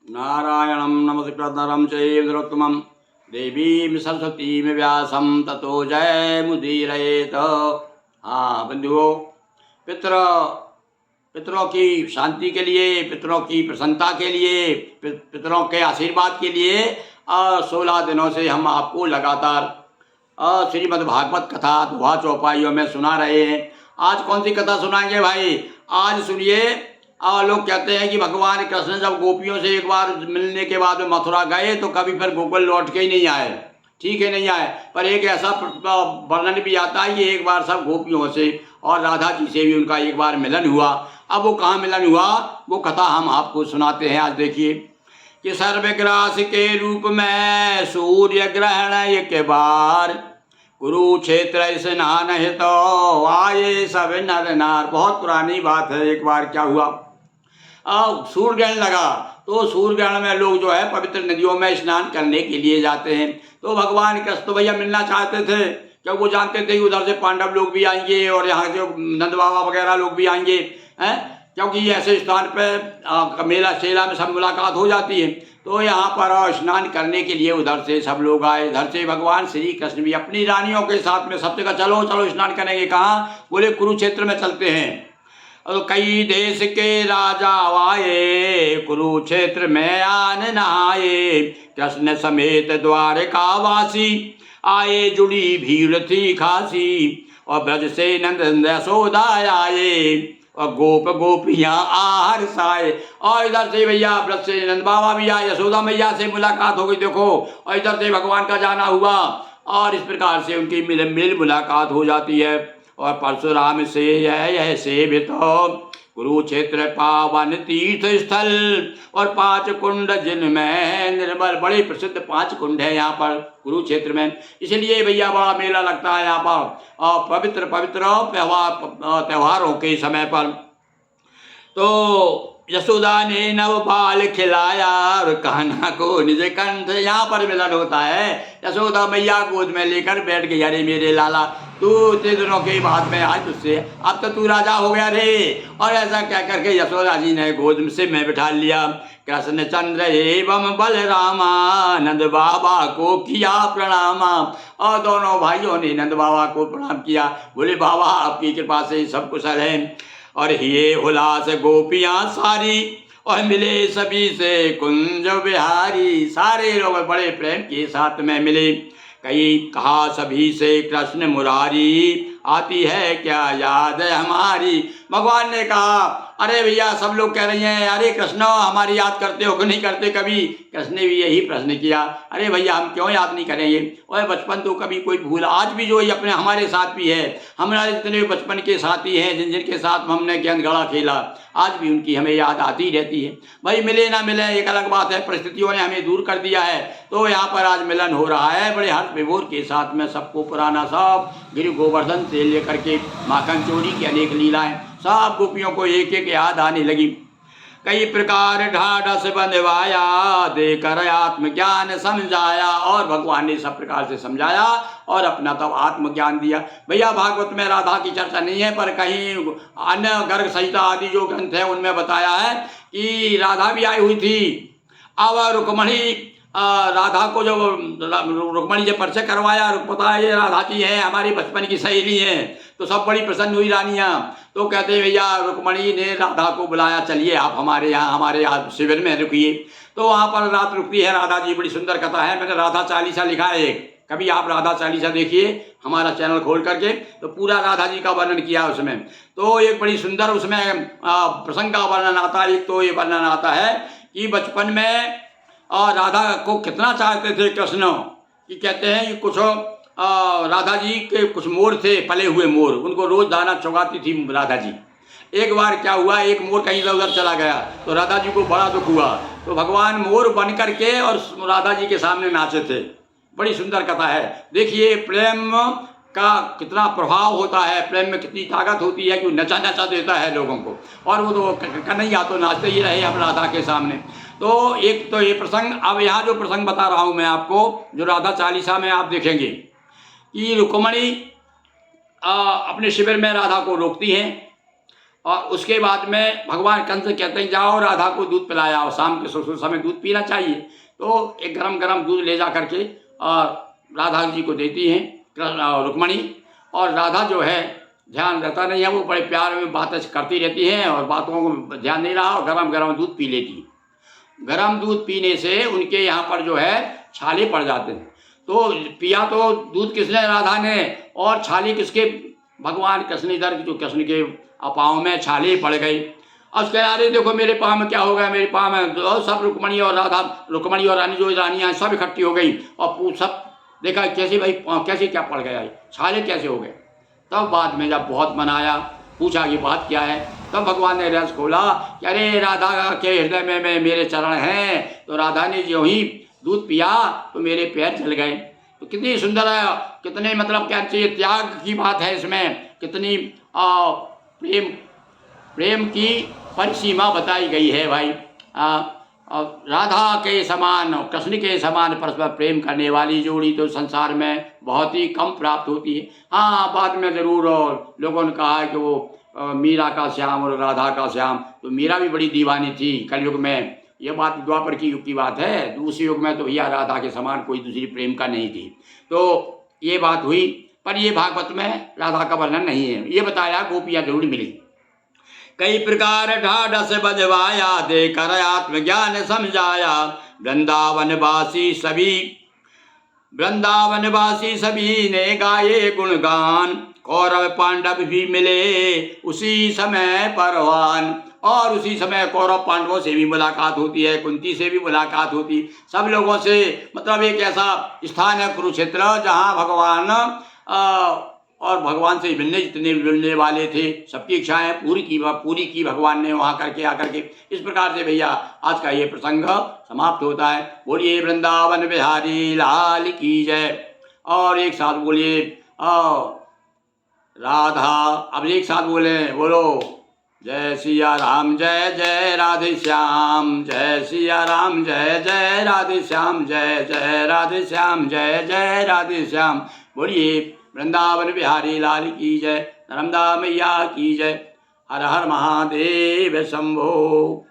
नारायणं नमस्कृत्य नरं चैव नरोत्तमं देवीं सरस्वतीं व्यासं ततो जयमुदीरयेत्। हाँ बंधुओं, पितरों की शांति के लिए, पितरों की प्रसन्नता के लिए, पितरों के आशीर्वाद के लिए 16 दिनों से हम आपको लगातार श्रीमद् भागवत कथा दोहा चौपाइयों में सुना रहे हैं। आज कौन सी कथा सुनाएंगे भाई? आज सुनिए। लोग कहते हैं कि भगवान कृष्ण जब गोपियों से एक बार मिलने के बाद में मथुरा गए तो कभी फिर गोकुल लौट के ही नहीं आए। ठीक है, नहीं आए, पर एक ऐसा वर्णन भी आता है कि एक बार सब गोपियों से और राधा जी से भी उनका एक बार मिलन हुआ। अब वो कहाँ मिलन हुआ, वो कथा हम आपको सुनाते हैं। आज देखिए कि सर्वग्रास के रूप में सूर्य ग्रहण एक बार, कुरुक्षेत्र स्नान हेतु आए सब नर नार। बहुत पुरानी बात है। एक बार क्या हुआ, सूर्य ग्रहण लगा तो सूर्य ग्रहण में लोग जो है पवित्र नदियों में स्नान करने के लिए जाते हैं। तो भगवान कृष्ण तो भैया मिलना चाहते थे, क्योंकि वो जानते थे कि उधर से पांडव लोग भी आएंगे और यहाँ जो नंद बाबा वगैरह लोग भी आएंगे हैं, क्योंकि ऐसे स्थान पर मेला शेला में सब मुलाकात हो जाती है। तो यहाँ पर स्नान करने के लिए उधर से सब लोग आए। इधर से भगवान श्री कृष्ण भी अपनी रानियों के साथ में सब जगह चलो चलो स्नान करेंगे। कहाँ? बोले कुरुक्षेत्र में चलते हैं। और कई देश के राजा आए, कुरुक्षेत्र में आन नहाए। कृष्ण समेत द्वारकावासी आए, जुड़ी भीड़ थी खासी। और ब्रज से नंद यशोदा आए, और गोप गोपियाँ आहार साए। और इधर से भैया ब्रज से नंद बाबा भी आए, यशोदा मैया से मुलाकात हो गई देखो। और इधर से भगवान का जाना हुआ और इस प्रकार से उनकी मिल मुलाकात हो जाती है। और परशुराम से यह सेवित कुरुक्षेत्र पावन तीर्थ स्थल, और 5 कुंड जिनमें निर्मल। बड़े प्रसिद्ध 5 कुंड है यहाँ पर कुरुक्षेत्र में, इसलिए भैया बड़ा मेला लगता है यहाँ पर। और पवित्र पवित्र त्योहारों के समय पर तो यशोदा ने नव बाल खिलाया और कान्हा को निज कंठ। यहाँ पर मिलन होता है। यशोदा मैया गोद में लेकर बैठ गई, अरे मेरे लाला तू इतने दिनों के बाद में आज तुझसे, अब तो तू राजा हो गया रे। और ऐसा क्या करके यशोदा जी ने गोद से मैं बिठा लिया। कृष्ण चंद्र एवं बलरामा नंद बाबा को किया प्रणामा। और दोनों भाइयों ने नंद बाबा को प्रणाम किया। बोले बाबा आपकी कृपा से सब कुशल है। और ये उल्लास गोपियाँ सारी, और मिले सभी से कुंज बिहारी। सारे लोग बड़े प्रेम के साथ में मिले। कई कहा सभी से कृष्ण मुरारी, आती है क्या याद हमारी। भगवान ने कहा अरे भैया सब लोग कह रहे हैं अरे कृष्ण हमारी याद करते हो कि नहीं करते कभी। कृष्ण ने भी यही प्रश्न किया, अरे भैया हम क्यों याद नहीं करेंगे। और बचपन तो कभी कोई भूल, आज भी जो ये अपने हमारे साथ भी है। हमारे जितने बचपन के साथी हैं जिन जिनके साथ हमने गेंद गड़ा खेला, आज भी उनकी हमें याद आती रहती है। भाई मिले ना मिले एक अलग बात है, परिस्थितियों ने हमें दूर कर दिया है। तो यहाँ पर आज मिलन हो रहा है बड़े हर्ष विभोर के साथ में। सबको पुराना सब गिरि गोवर्धन से लेकर के माखन चोरी की अनेक लीलाएं सब गोपियों को एक एक याद आने लगी। कई प्रकार ढाढ़स बंधवाया, देकर आत्मज्ञान समझाया। और भगवान ने सब प्रकार से समझाया और अपना तब आत्मज्ञान दिया। भैया भागवत में राधा की चर्चा नहीं है, पर कहीं अन्य गर्ग संहिता आदि जो ग्रंथ है उनमें बताया है कि राधा भी आई हुई थी। अब रुक्मणी राधा को जो रुक्मणी से परिचय करवाया, पता है ये राधा जी हैं हमारी बचपन की सहेली हैं, तो सब बड़ी प्रसन्न हुई रानियाँ। तो कहते हैं भैया रुक्मणी ने राधा को बुलाया, चलिए आप हमारे यहाँ शिविर में रुकिए। तो वहाँ पर रात रुकती है राधा जी। बड़ी सुंदर कथा है, मैंने राधा चालीसा लिखा है एक, कभी आप राधा चालीसा देखिए हमारा चैनल खोल करके, तो पूरा राधा जी का वर्णन किया उसमें। तो एक बड़ी सुंदर उसमें प्रसंग का वर्णन आता है। एक तो ये वर्णन आता है कि बचपन में राधा को कितना चाहते थे कृष्ण, कि कहते हैं कि कुछ राधा जी के कुछ मोर थे, पले हुए मोर, उनको रोज दाना चुगाती थी राधा जी। एक बार क्या हुआ, एक मोर कहीं उधर चला गया तो राधा जी को बड़ा दुख हुआ। तो भगवान मोर बन करके और राधा जी के सामने नाचे थे। बड़ी सुंदर कथा है। देखिए प्रेम का कितना प्रभाव होता है, प्रेम में कितनी ताकत होती है कि वो नचा नचा देता है लोगों को। और वो तो कन्हैया तो नाचते ही रहे हम राधा के सामने। तो एक तो ये प्रसंग। अब यहाँ जो प्रसंग बता रहा हूँ मैं आपको, जो राधा चालीसा में आप देखेंगे कि रुक्मणी अपने शिविर में राधा को रोकती हैं और उसके बाद में भगवान कंस कहते हैं जाओ राधा को दूध पिलाया और शाम के समय दूध पीना चाहिए। तो एक गरम गरम दूध ले जा करके और राधा जी को देती हैं रुक्मणी। और राधा जो है ध्यान रहता नहीं है, वो बड़े प्यार में बातें करती रहती हैं और बातों को ध्यान नहीं रहा और गरम गरम दूध पी लेती है। गरम दूध पीने से उनके यहाँ पर जो है छाले पड़ जाते हैं। तो पिया तो दूध किसने? राधा ने। और छाले किसके? भगवान कृष्ण इधर जो कृष्ण के पाँव में छाले पड़ गई। अब कह अरे देखो मेरे पाँव में क्या हो गया, मेरे पाँव में तो सब रुक्मणी और रानी जो रानियाँ सब इकट्ठी हो गई और सब देखा कैसे भाई कैसे क्या पड़ गया, छाले कैसे हो गए। तब बाद में जब बहुत मनाया, पूछा कि बात क्या है, तब भगवान ने रस खोला कि अरे राधा के हृदय में मेरे चरण हैं। तो राधा ने जो ही दूध पिया तो मेरे पैर जल गए। तो कितनी सुंदर है, कितने मतलब क्या चाहिए त्याग की बात है इसमें, कितनी प्रेम की परिसीमा बताई गई है भाई। राधा के समान और कृष्ण के समान परस्पर प्रेम करने वाली जोड़ी तो संसार में बहुत ही कम प्राप्त होती है। हाँ, बाद में ज़रूर और लोगों ने कहा है कि वो मीरा का श्याम और राधा का श्याम, तो मीरा भी बड़ी दीवानी थी कलयुग में। ये बात द्वापर की युग की बात है, दूसरे युग में तो भैया राधा के समान कोई दूसरी प्रेम का नहीं थी। तो ये बात हुई, पर ये भागवत में राधा का वर्णन नहीं है। ये बताया गोपियाँ जरूर मिली। कई प्रकार ढाढ़स बजवाया, देकर आत्मज्ञान समझाया। वृंदावनवासी सभी ने गाये गुणगान। कौरव पांडव भी मिले उसी समय परवान। और उसी समय कौरव पांडवों से भी मुलाकात होती है, कुंती से भी मुलाकात होती, सब लोगों से। मतलब एक ऐसा स्थान है कुरुक्षेत्र जहाँ भगवान और भगवान से मिलने जितने मिलने वाले थे सबकी इच्छाएं पूरी की भगवान ने वहाँ करके आकर के। इस प्रकार से भैया आज का ये प्रसंग समाप्त होता है। बोलिए वृंदावन बिहारी लाल की जय। और एक साथ बोलिए राधा। अब एक साथ बोलो जय सिया राम जय जय राधे श्याम, जय सिया राम जय जय राधे श्याम, जय जय राधे श्याम, जय जय राधे श्याम। बोलिए वृंदावन बिहारी लाल की जय, नर्मदा मैया की जय। हर हर महादेव शंभो।